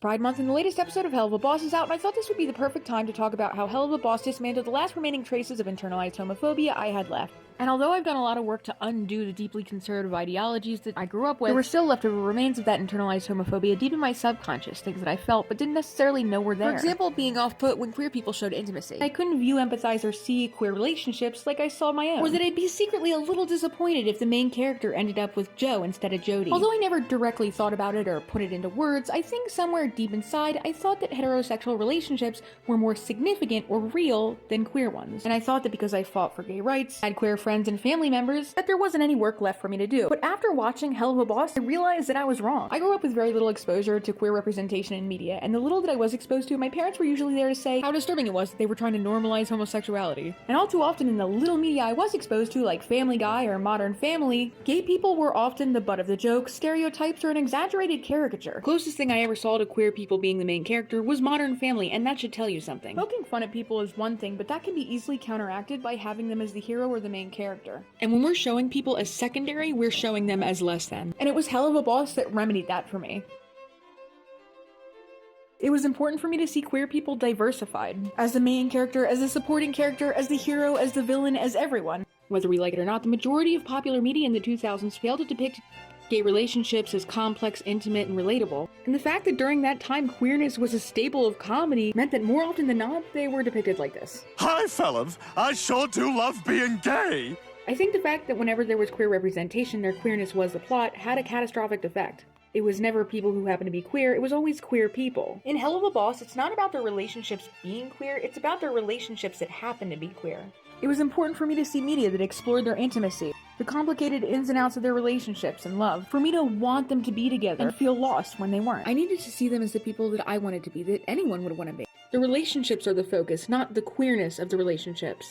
Pride Month, and the latest episode of Helluva Boss is out, and I thought this would be the perfect time to talk about how Helluva Boss dismantled the last remaining traces of internalized homophobia I had left. And although I've done a lot of work to undo the deeply conservative ideologies that I grew up with, there were still leftover remains of that internalized homophobia deep in my subconscious, things that I felt but didn't necessarily know were there. For example, being off-put when queer people showed intimacy. I couldn't view, empathize, or see queer relationships like I saw my own. Or that I'd be secretly a little disappointed if the main character ended up with Joe instead of Jody. Although I never directly thought about it or put it into words, I think somewhere deep inside I thought that heterosexual relationships were more significant or real than queer ones. And I thought that because I fought for gay rights, had queer friends and family members, that there wasn't any work left for me to do. But after watching Helluva Boss, I realized that I was wrong. I grew up with very little exposure to queer representation in media, and the little that I was exposed to, my parents were usually there to say how disturbing it was that they were trying to normalize homosexuality. And all too often in the little media I was exposed to, like Family Guy or Modern Family, gay people were often the butt of the joke, stereotypes, or an exaggerated caricature. The closest thing I ever saw to queer people being the main character was Modern Family, and that should tell you something. Poking fun at people is one thing, but that can be easily counteracted by having them as the hero or the main character. And when we're showing people as secondary, we're showing them as less than. And it was Helluva Boss that remedied that for me. It was important for me to see queer people diversified. As the main character, as the supporting character, as the hero, as the villain, as everyone. Whether we like it or not, the majority of popular media in the 2000s failed to depict gay relationships as complex, intimate, and relatable. And the fact that during that time queerness was a staple of comedy meant that more often than not, they were depicted like this. Hi, fellas. I sure do love being gay. I think the fact that whenever there was queer representation, their queerness was the plot had a catastrophic effect. It was never people who happened to be queer, it was always queer people. In Helluva Boss, it's not about their relationships being queer, it's about their relationships that happen to be queer. It was important for me to see media that explored their intimacy, the complicated ins and outs of their relationships and love, for me to want them to be together and feel lost when they weren't. I needed to see them as the people that I wanted to be, that anyone would want to be. The relationships are the focus, not the queerness of the relationships.